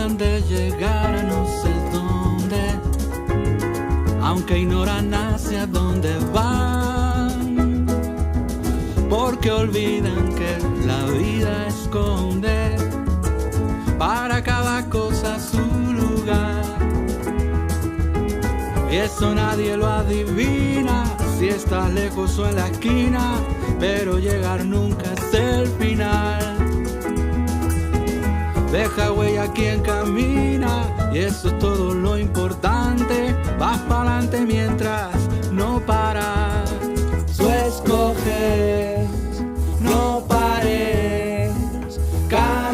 tratan de llegar a no sé dónde, aunque ignoran hacia dónde van, porque olvidan que la vida esconde para cada cosa su lugar. Y eso nadie lo adivina, si estás lejos o en la esquina, pero llegar nunca es el final. Deja huella quien camina, y eso es todo lo importante. Vas para adelante mientras no paras. Tú escoges, no pares, camina.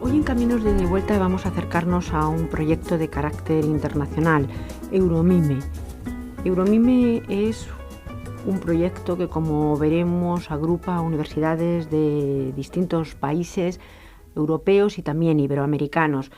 Hoy en Caminos de Vuelta vamos a acercarnos a un proyecto de carácter internacional, Euromime. Euromime es un proyecto que, como veremos, agrupa universidades de distintos países europeos y también iberoamericanos.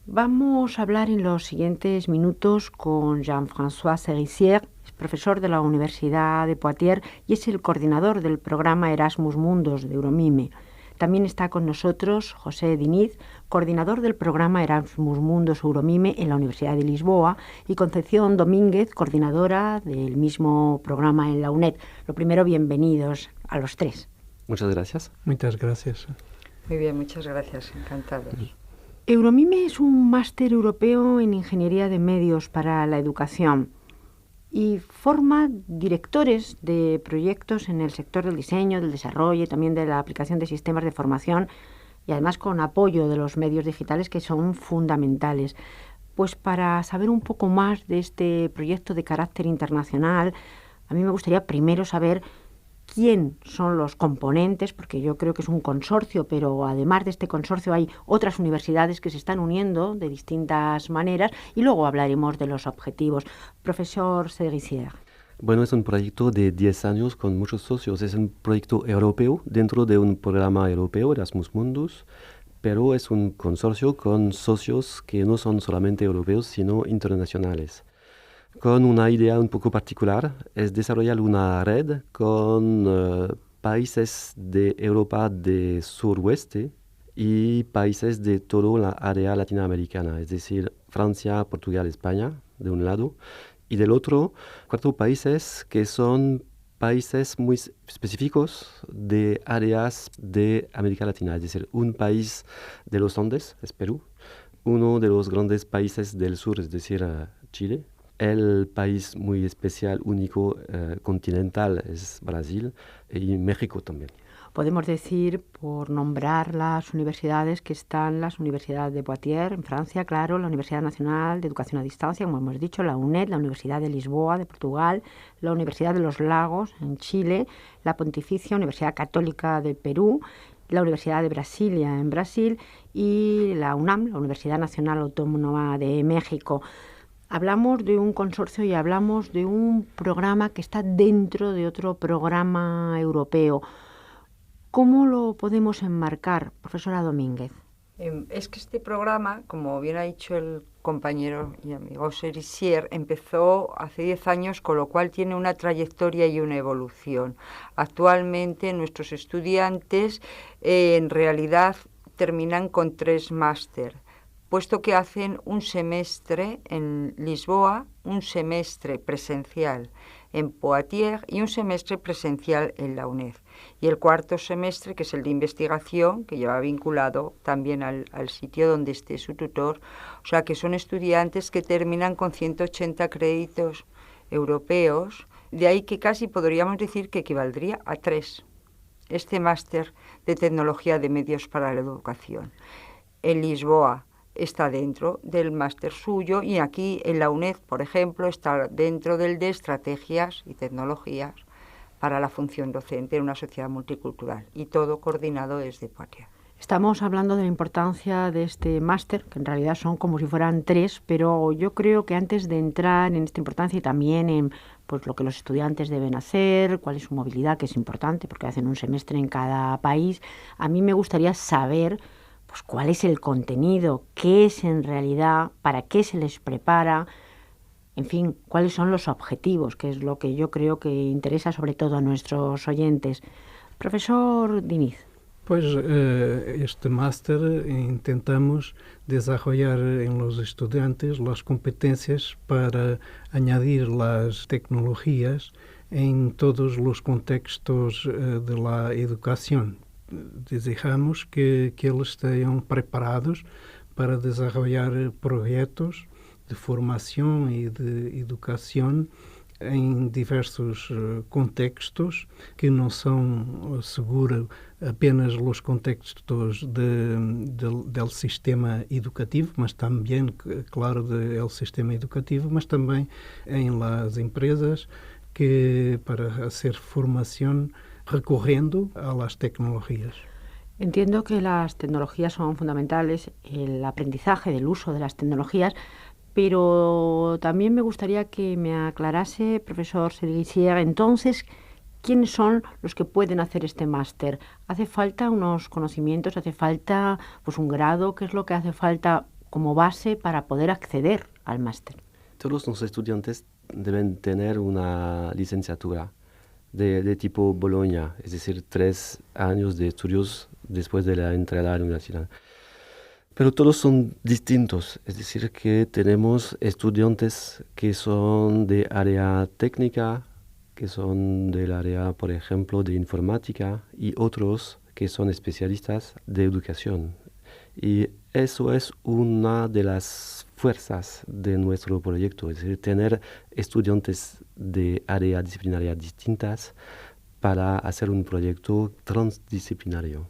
Vamos a hablar en los siguientes minutos con Jean-François Serissier, es profesor de la Universidad de Poitiers y es el coordinador del programa Erasmus Mundus de Euromime. También está con nosotros José Diniz, coordinador del programa Erasmus Mundus Euromime en la Universidad de Lisboa, y Concepción Domínguez, coordinadora del mismo programa en la UNED. Lo primero, bienvenidos a los tres. Muchas gracias. Muchas gracias. Muy bien, muchas gracias, encantados. Euromime es un máster europeo en Ingeniería de Medios para la Educación y forma directores de proyectos en el sector del diseño, del desarrollo y también de la aplicación de sistemas de formación, y además con apoyo de los medios digitales, que son fundamentales. Pues para saber un poco más de este proyecto de carácter internacional, a mí me gustaría primero saber quién son los componentes, porque yo creo que es un consorcio, pero además de este consorcio hay otras universidades que se están uniendo de distintas maneras, y luego hablaremos de los objetivos. Profesor Serissier. Bueno, es un proyecto de 10 años con muchos socios. Es un proyecto europeo dentro de un programa europeo, Erasmus Mundus, pero es un consorcio con socios que no son solamente europeos, sino internacionales. Con una idea un poco particular, es desarrollar una red con países de Europa de suroeste y países de toda la área latinoamericana, es decir, Francia, Portugal, España, de un lado, y del otro, 4 países que son países muy específicos de áreas de América Latina, es decir, un país de los Andes, es Perú, uno de los grandes países del sur, es decir, Chile. El país muy especial, único, continental, es Brasil, y México también. Podemos decir, por nombrar las universidades, que están las universidades de Poitiers, en Francia, claro, la Universidad Nacional de Educación a Distancia, como hemos dicho, la UNED, la Universidad de Lisboa, de Portugal, la Universidad de los Lagos, en Chile, la Pontificia Universidad Católica de Perú, la Universidad de Brasilia, en Brasil, y la UNAM, la Universidad Nacional Autónoma de México. Hablamos de un consorcio y hablamos de un programa que está dentro de otro programa europeo. ¿Cómo lo podemos enmarcar, profesora Domínguez? Es que este programa, como bien ha dicho el compañero y amigo Serissier, empezó hace 10 años, con lo cual tiene una trayectoria y una evolución. Actualmente nuestros estudiantes en realidad terminan con 3 máster, puesto que hacen un semestre en Lisboa, un semestre presencial en Poitiers y un semestre presencial en la UNED. Y el 4º semestre, que es el de investigación, que lleva vinculado también al sitio donde esté su tutor. O sea que son estudiantes que terminan con 180 créditos europeos, de ahí que casi podríamos decir que equivaldría a 3. Este máster de tecnología de medios para la educación. En Lisboa está dentro del máster suyo, y aquí en la UNED, por ejemplo, está dentro del de estrategias y tecnologías para la función docente en una sociedad multicultural, y todo coordinado desde Poitiers. Estamos hablando de la importancia de este máster, que en realidad son como si fueran 3, pero yo creo que antes de entrar en esta importancia y también en pues, lo que los estudiantes deben hacer, cuál es su movilidad, que es importante porque hacen un semestre en cada país, a mí me gustaría saber pues cuál es el contenido, qué es en realidad, para qué se les prepara, en fin, cuáles son los objetivos, que es lo que yo creo que interesa sobre todo a nuestros oyentes. Profesor Diniz. Pues este máster intentamos desarrollar en los estudiantes las competencias para añadir las tecnologías en todos los contextos de la educación. Desejamos que eles estén preparados para desarrollar proyectos de formación y de educación em diversos contextos que não são, seguro, apenas os contextos do sistema educativo, mas também, claro, do sistema educativo, mas também em las empresas que para hacer formación recorriendo a las tecnologías. Entiendo que las tecnologías son fundamentales, el aprendizaje del uso de las tecnologías, pero también me gustaría que me aclarase, profesor Seguissier, entonces, ¿quiénes son los que pueden hacer este máster? ¿Hace falta unos conocimientos, hace falta pues un grado? ¿Qué es lo que hace falta como base para poder acceder al máster? Todos los estudiantes deben tener una licenciatura de tipo Bologna, es decir, 3 años de estudios después de la entrada a la universidad. Pero todos son distintos, es decir, que tenemos estudiantes que son de área técnica, que son del área, por ejemplo, de informática, y otros que son especialistas de educación. Y eso es una de las fuerzas de nuestro proyecto, es decir, tener estudiantes de áreas disciplinarias distintas para hacer un proyecto transdisciplinario.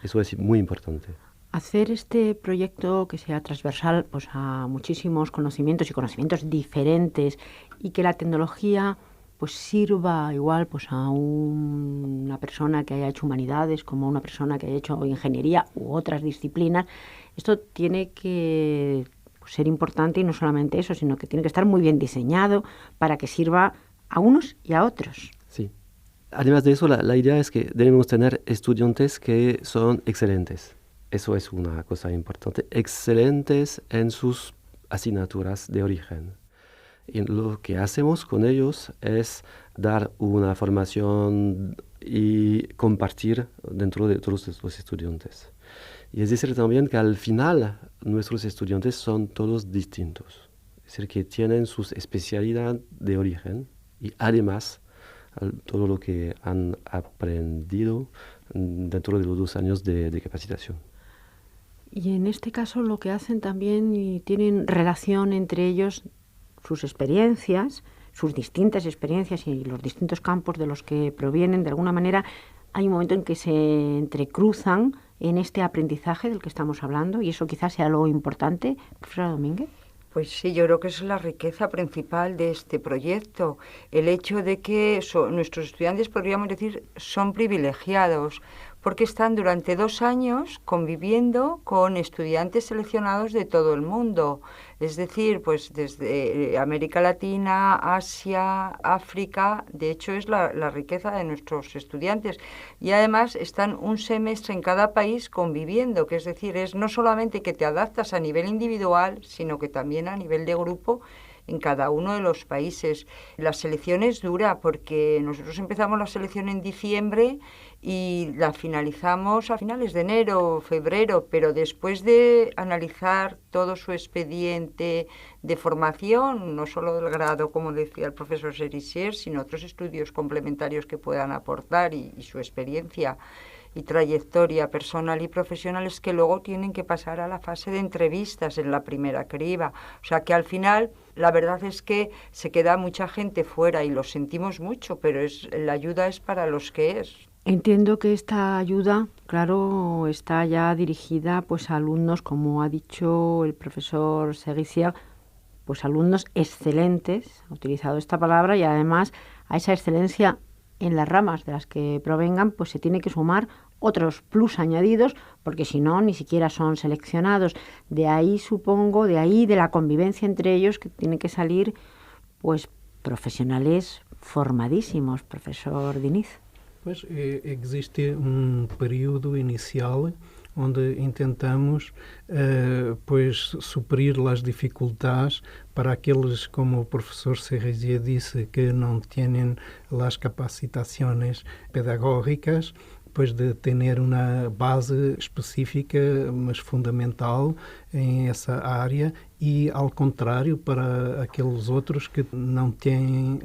Eso es muy importante. Hacer este proyecto que sea transversal pues, a muchísimos conocimientos y conocimientos diferentes y que la tecnología pues sirva igual pues a una persona que haya hecho humanidades como a una persona que haya hecho ingeniería u otras disciplinas, esto tiene que ser importante y no solamente eso, sino que tiene que estar muy bien diseñado para que sirva a unos y a otros. Sí. Además de eso, la idea es que debemos tener estudiantes que son excelentes. Eso es una cosa importante. Excelentes en sus asignaturas de origen. Y lo que hacemos con ellos es dar una formación y compartir dentro de todos los estudiantes. Y es decir también que al final nuestros estudiantes son todos distintos. Es decir, que tienen sus especialidades de origen y además todo lo que han aprendido dentro de los 2 años de capacitación. Y en este caso lo que hacen también y tienen relación entre ellos sus experiencias, sus distintas experiencias y los distintos campos de los que provienen, de alguna manera hay un momento en que se entrecruzan en este aprendizaje del que estamos hablando y eso quizás sea lo importante, profesora Domínguez. Pues sí, yo creo que es la riqueza principal de este proyecto, el hecho de que nuestros estudiantes, podríamos decir, son privilegiados, porque están durante 2 años conviviendo con estudiantes seleccionados de todo el mundo, es decir, pues desde América Latina, Asia, África, de hecho es la riqueza de nuestros estudiantes, y además están un semestre en cada país conviviendo, que es decir, es no solamente que te adaptas a nivel individual, sino que también a nivel de grupo en cada uno de los países. La selección es dura porque nosotros empezamos la selección en diciembre y la finalizamos a finales de enero, febrero, pero después de analizar todo su expediente de formación, no solo del grado, como decía el profesor Seguissier, sino otros estudios complementarios que puedan aportar y su experiencia y trayectoria personal y profesional, es que luego tienen que pasar a la fase de entrevistas en la primera criba. O sea que al final la verdad es que se queda mucha gente fuera y lo sentimos mucho, pero la ayuda es para los que es. Entiendo que esta ayuda, claro, está ya dirigida pues a alumnos, como ha dicho el profesor Seguissier, pues alumnos excelentes, ha utilizado esta palabra, y además a esa excelencia en las ramas de las que provengan, pues se tiene que sumar otros plus añadidos, porque si no, ni siquiera son seleccionados. De ahí, supongo, de la convivencia entre ellos, que tiene que salir, pues, profesionales formadísimos, profesor Diniz. Pues existe un periodo inicial onde intentamos pues suprir as dificuldades para aqueles, como o professor Seguissier disse, que não têm as capacitações pedagógicas, pues de ter uma base específica, mas fundamental em essa área, e ao contrário para aqueles outros que não têm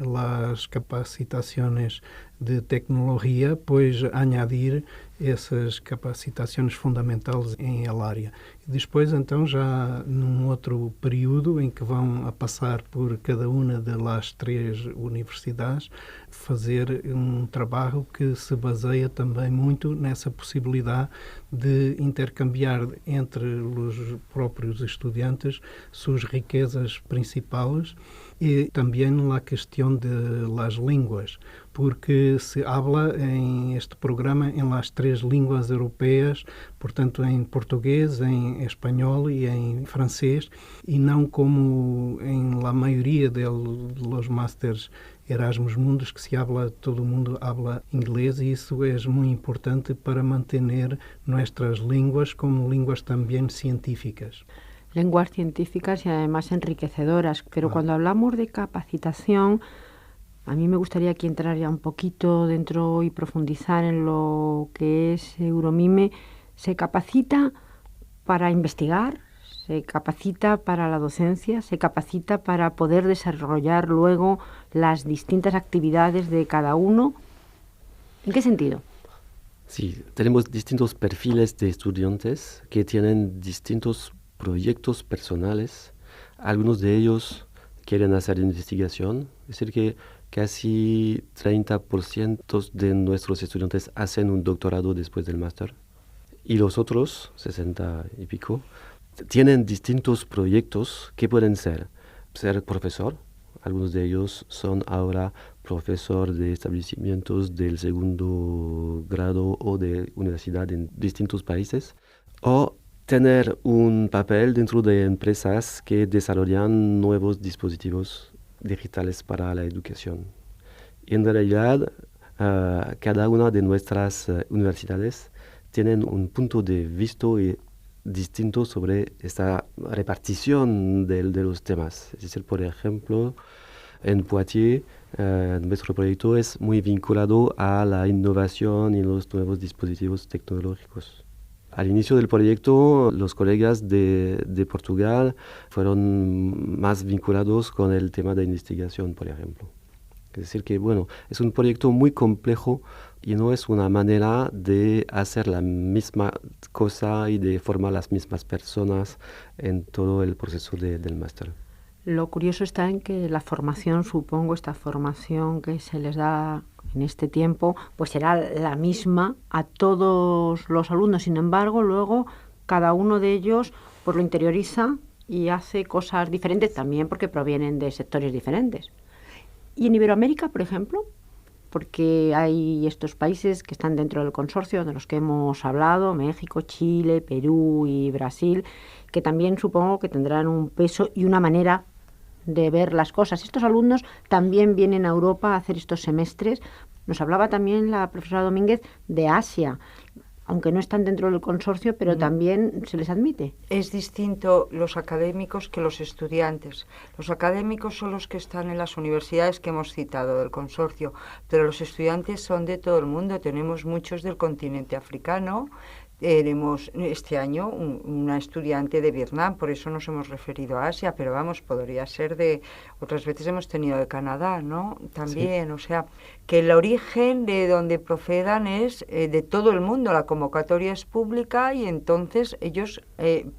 as capacitações de tecnologia, pois añadir essas capacitações fundamentais em el área. E depois, então, já num outro período em que vão a passar por cada uma das 3 universidades, fazer um trabalho que se baseia também muito nessa possibilidade de intercambiar entre os próprios estudantes suas riquezas principais e também na questão das línguas, porque se habla em este programa em las 3 línguas europeias, portanto em português, em espanhol e em francês, e não como em la maioria de los másteres Erasmus Mundus, que se habla, todo mundo habla inglês, e isso é muito importante para manter nuestras línguas como línguas também científicas. Lenguas científicas y además enriquecedoras. Pero cuando hablamos de capacitación, a mí me gustaría aquí entrar ya un poquito dentro y profundizar en lo que es Euromime. ¿Se capacita para investigar? ¿Se capacita para la docencia? ¿Se capacita para poder desarrollar luego las distintas actividades de cada uno? ¿En qué sentido? Sí, tenemos distintos perfiles de estudiantes que tienen distintos proyectos personales. Algunos de ellos quieren hacer investigación, es decir, que casi 30% de nuestros estudiantes hacen un doctorado después del máster. Y los otros, 60 y pico, tienen distintos proyectos que pueden ser profesor. Algunos de ellos son ahora profesor de establecimientos del segundo grado o de universidad en distintos países, o tener un papel dentro de empresas que desarrollan nuevos dispositivos digitales para la educación. Y en realidad, cada una de nuestras universidades tienen un punto de vista distinto sobre esta repartición de los temas. Es decir, por ejemplo, en Poitiers, nuestro proyecto es muy vinculado a la innovación y los nuevos dispositivos tecnológicos. Al inicio del proyecto, los colegas de Portugal fueron más vinculados con el tema de investigación, por ejemplo. Es decir, que bueno, es un proyecto muy complejo y no es una manera de hacer la misma cosa y de formar las mismas personas en todo el proceso del máster. Lo curioso está en que la formación, supongo, esta formación que se les da en este tiempo, pues será la misma a todos los alumnos. Sin embargo, luego cada uno de ellos pues lo interioriza y hace cosas diferentes también porque provienen de sectores diferentes. Y en Iberoamérica, por ejemplo, porque hay estos países que están dentro del consorcio de los que hemos hablado, México, Chile, Perú y Brasil, que también supongo que tendrán un peso y una manera de ver las cosas. Estos alumnos también vienen a Europa a hacer estos semestres. Nos hablaba también la profesora Domínguez de Asia, aunque no están dentro del consorcio, pero también se les admite. Es distinto los académicos que los estudiantes. Los académicos son los que están en las universidades que hemos citado del consorcio, pero los estudiantes son de todo el mundo. Tenemos muchos del continente africano. Tenemos este año una estudiante de Vietnam, por eso nos hemos referido a Asia, pero vamos, podría ser de... Otras veces hemos tenido de Canadá, ¿no? También, sí. O sea, que el origen de donde procedan es de todo el mundo, la convocatoria es pública y entonces ellos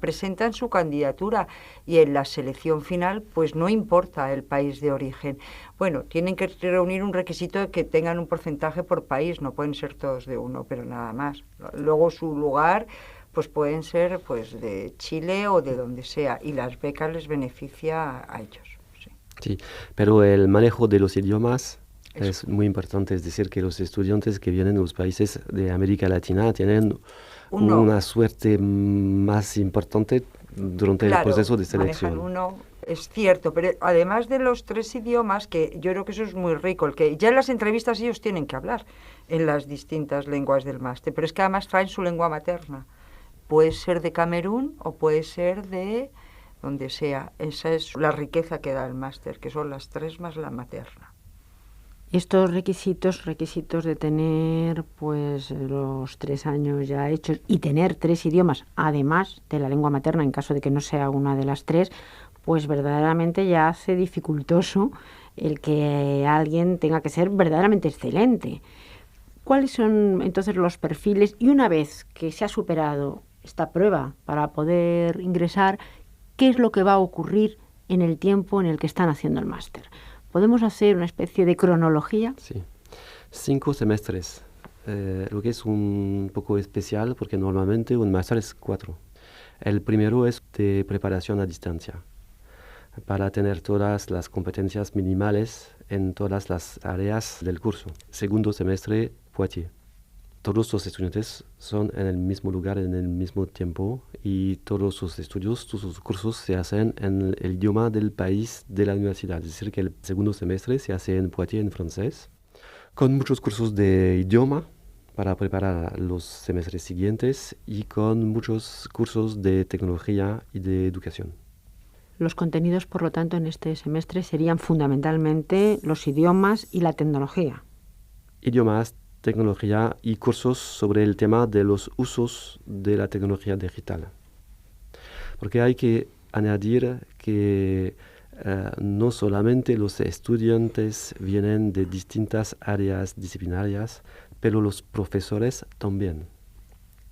presentan su candidatura y en la selección final pues no importa el país de origen. Bueno, tienen que reunir un requisito de que tengan un porcentaje por país, no pueden ser todos de uno, pero nada más. Luego su lugar pues pueden ser pues de Chile o de donde sea y las becas les beneficia a ellos. Sí, sí, pero el manejo de los idiomas es muy importante, es decir, que los estudiantes que vienen de los países de América Latina tienen una suerte más importante durante el proceso de selección. Es cierto, pero además de los 3 idiomas, que yo creo que eso es muy rico, el que ya en las entrevistas ellos tienen que hablar en las distintas lenguas del máster, pero es que además traen su lengua materna. Puede ser de Camerún o puede ser de donde sea. Esa es la riqueza que da el máster, que son las 3 más la materna. Estos requisitos de tener pues los 3 años ya hechos y tener 3 idiomas, además de la lengua materna, en caso de que no sea una de las 3, pues verdaderamente ya hace dificultoso el que alguien tenga que ser verdaderamente excelente. ¿Cuáles son entonces los perfiles? Y una vez que se ha superado esta prueba para poder ingresar, ¿qué es lo que va a ocurrir en el tiempo en el que están haciendo el máster? ¿Podemos hacer una especie de cronología? Sí, 5 semestres, lo que es un poco especial porque normalmente un máster es 4. El primero es de preparación a distancia, para tener todas las competencias minimales en todas las áreas del curso. Segundo semestre, Poitiers. Todos los estudiantes son en el mismo lugar, en el mismo tiempo, y todos sus estudios, todos sus cursos se hacen en el idioma del país de la universidad. Es decir, que el segundo semestre se hace en Poitiers, en francés, con muchos cursos de idioma para preparar los semestres siguientes y con muchos cursos de tecnología y de educación. Los contenidos, por lo tanto, en este semestre serían fundamentalmente los idiomas y la tecnología. Idiomas, tecnología y cursos sobre el tema de los usos de la tecnología digital. Porque hay que añadir que no solamente los estudiantes vienen de distintas áreas disciplinarias, pero los profesores también.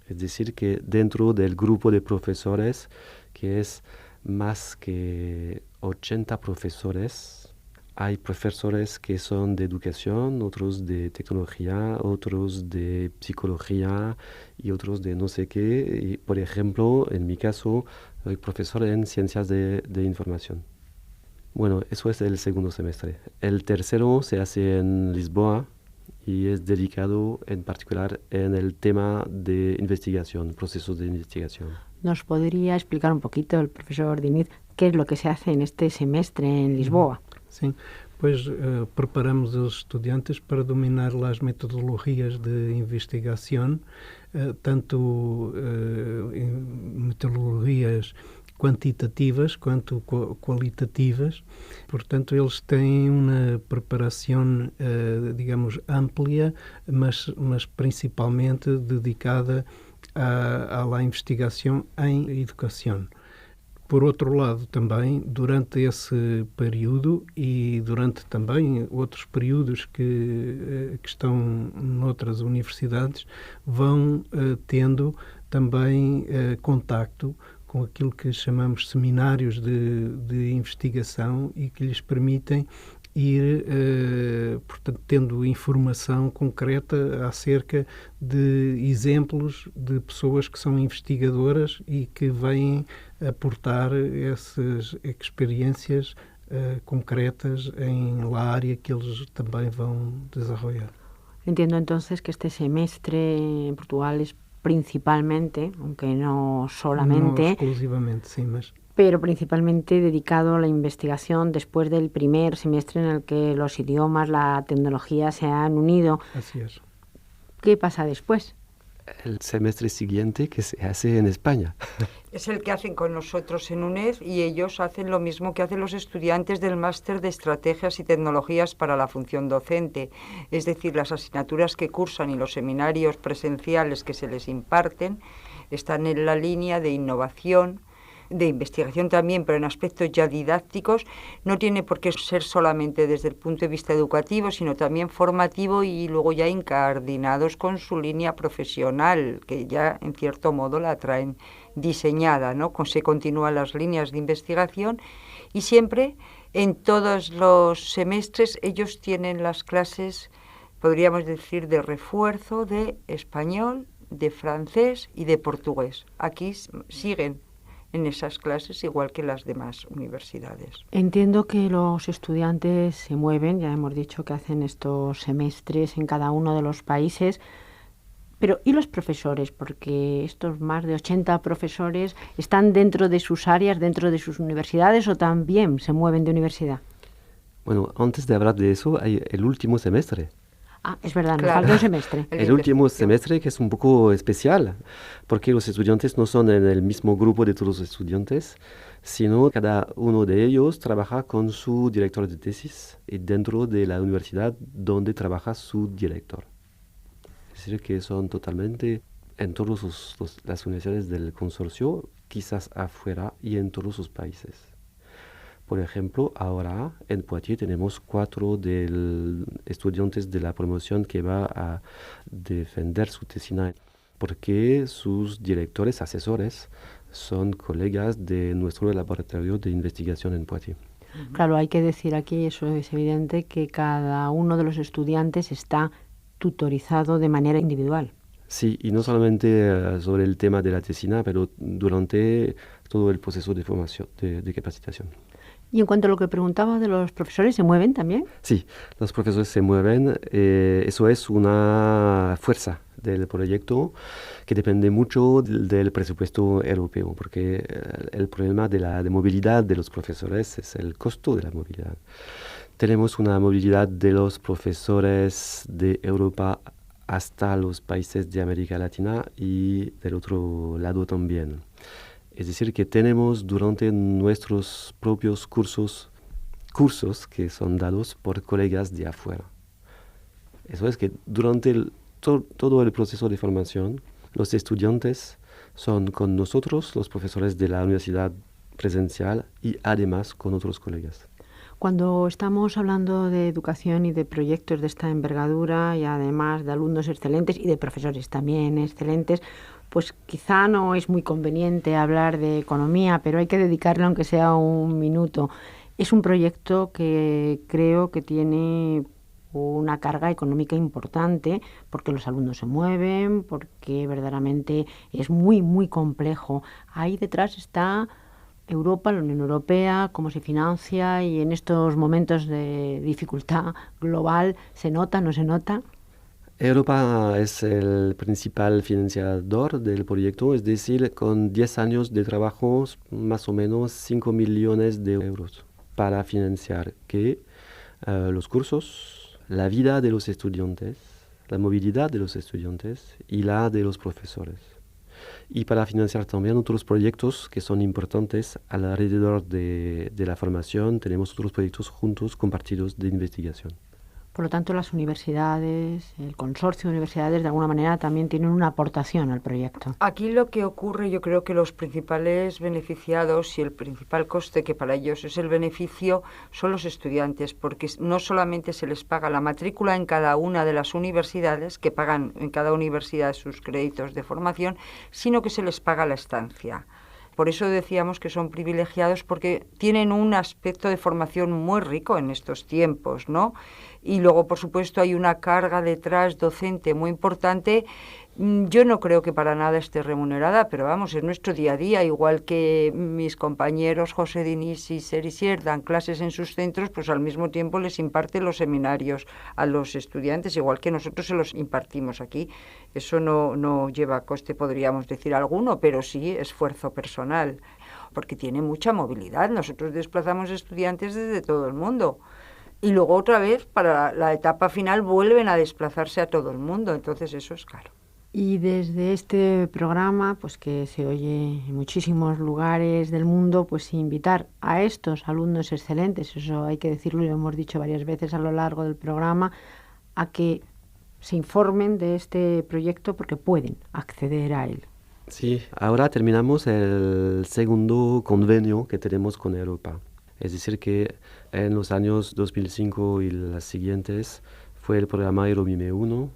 Es decir, que dentro del grupo de profesores, que es más que 80 profesores, hay profesores que son de educación, otros de tecnología, otros de psicología y otros de no sé qué. Y, por ejemplo, en mi caso, soy profesor en ciencias de información. Bueno, eso es el segundo semestre. El tercero se hace en Lisboa y es dedicado en particular en el tema de investigación, procesos de investigación. ¿Nos podría explicar un poquito el profesor Diniz qué es lo que se hace en este semestre en Lisboa? Sim, pois preparamos os estudantes para dominar as metodologias de investigação, tanto metodologias quantitativas quanto qualitativas. Portanto, eles têm uma preparação, digamos, ampla, mas principalmente dedicada à investigação em educação. Por outro lado, também, durante esse período e durante também outros períodos que estão noutras universidades, vão tendo também contacto com aquilo que chamamos seminários de investigação e que lhes permitem ir, portanto, tendo informação concreta acerca de exemplos de pessoas que são investigadoras e que vêm aportar essas experiências concretas la área que eles também vão desenvolver. Entiendo entonces que este semestre en Portugal es principalmente, aunque no solamente... No exclusivamente, sí, pero principalmente dedicado a la investigación después del primer semestre en el que los idiomas, la tecnología se han unido. Así es. ¿Qué pasa después? El semestre siguiente que se hace en España. Es el que hacen con nosotros en UNED y ellos hacen lo mismo que hacen los estudiantes del máster de Estrategias y Tecnologías para la Función Docente. Es decir, las asignaturas que cursan y los seminarios presenciales que se les imparten están en la línea de innovación, de investigación también, pero en aspectos ya didácticos. No tiene por qué ser solamente desde el punto de vista educativo, sino también formativo y luego ya incardinados con su línea profesional, que ya en cierto modo la traen diseñada, ¿no? Se continúan las líneas de investigación y siempre en todos los semestres ellos tienen las clases, podríamos decir, de refuerzo de español, de francés y de portugués. Aquí siguen en esas clases igual que las demás universidades. Entiendo que los estudiantes se mueven, ya hemos dicho que hacen estos semestres en cada uno de los países, pero ¿y los profesores? Porque estos más de 80 profesores están dentro de sus áreas, dentro de sus universidades o también se mueven de universidad. Bueno, antes de hablar de eso hay el último semestre. Ah, es verdad, nos Claro. falta un semestre. El último semestre, que es un poco especial, porque los estudiantes no son en el mismo grupo de todos los estudiantes, sino cada uno de ellos trabaja con su director de tesis y dentro de la universidad donde trabaja su director. Es decir, que son totalmente en todas las universidades del consorcio, quizás afuera y en todos los países. Por ejemplo, ahora en Poitiers tenemos 4 estudiantes de la promoción que va a defender su tesina, porque sus directores, asesores, son colegas de nuestro laboratorio de investigación en Poitiers. Claro, hay que decir aquí, eso es evidente, que cada uno de los estudiantes está tutorizado de manera individual. Sí, y no solamente sobre el tema de la tesina, pero durante todo el proceso de formación, de capacitación. Y en cuanto a lo que preguntaba de los profesores, ¿se mueven también? Sí, los profesores se mueven. Eso es una fuerza del proyecto que depende mucho del presupuesto europeo, porque el problema de movilidad de los profesores es el costo de la movilidad. Tenemos una movilidad de los profesores de Europa hasta los países de América Latina y del otro lado también. Es decir, que tenemos durante nuestros propios cursos que son dados por colegas de afuera. Eso es que durante todo el proceso de formación, los estudiantes son con nosotros, los profesores de la universidad presencial y además con otros colegas. Cuando estamos hablando de educación y de proyectos de esta envergadura y además de alumnos excelentes y de profesores también excelentes, pues quizá no es muy conveniente hablar de economía, pero hay que dedicarle aunque sea un minuto. Es un proyecto que creo que tiene una carga económica importante porque los alumnos se mueven, porque verdaderamente es muy, muy complejo. Ahí detrás está Europa, la Unión Europea, cómo se financia y en estos momentos de dificultad global, ¿se nota, no se nota? Europa es el principal financiador del proyecto, es decir, con 10 años de trabajo, más o menos 5 millones de euros para financiar los cursos, la vida de los estudiantes, la movilidad de los estudiantes y la de los profesores. Y para financiar también otros proyectos que son importantes alrededor de la formación, tenemos otros proyectos juntos, compartidos de investigación. Por lo tanto, las universidades, el consorcio de universidades, de alguna manera también tienen una aportación al proyecto. Aquí lo que ocurre, yo creo que los principales beneficiados y el principal coste que para ellos es el beneficio son los estudiantes, porque no solamente se les paga la matrícula en cada una de las universidades, que pagan en cada universidad sus créditos de formación, sino que se les paga la estancia. Por eso decíamos que son privilegiados porque tienen un aspecto de formación muy rico en estos tiempos, ¿no? Y luego, por supuesto, hay una carga detrás docente muy importante. Yo no creo que para nada esté remunerada, pero vamos, es nuestro día a día, igual que mis compañeros José Diniz y Serisier dan clases en sus centros, pues al mismo tiempo les imparten los seminarios a los estudiantes, igual que nosotros se los impartimos aquí. Eso no lleva coste, podríamos decir alguno, pero sí esfuerzo personal, porque tiene mucha movilidad. Nosotros desplazamos estudiantes desde todo el mundo. Y luego otra vez, para la etapa final, vuelven a desplazarse a todo el mundo, entonces eso es caro. Y desde este programa, pues que se oye en muchísimos lugares del mundo, pues invitar a estos alumnos excelentes, eso hay que decirlo y lo hemos dicho varias veces a lo largo del programa, a que se informen de este proyecto porque pueden acceder a él. Sí, ahora terminamos el segundo convenio que tenemos con Europa. Es decir, que en los años 2005 y las siguientes fue el programa Euromime 1.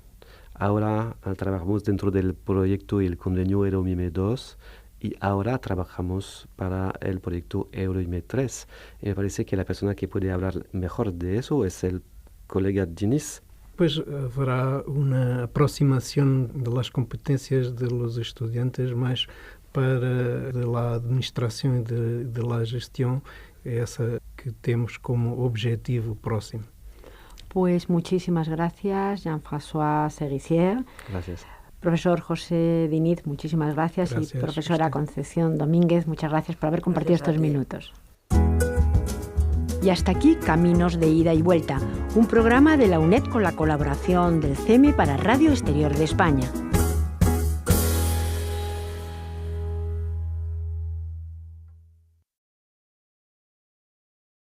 Ahora trabajamos dentro del proyecto y el convenio Euromime 2 y ahora trabajamos para el proyecto Euromime 3. Y me parece que la persona que puede hablar mejor de eso es el colega Diniz. Pues habrá una aproximación de las competencias de los estudiantes más para la administración y de la gestión, esa que temos como objetivo próximo. Pues muchísimas gracias, Jean-François Serisier. Gracias. Profesor José Diniz, muchísimas gracias. Y profesora Concepción Domínguez, muchas gracias por haber compartido estos minutos. Y hasta aquí Caminos de Ida y Vuelta, un programa de la UNED con la colaboración del CEME para Radio Exterior de España.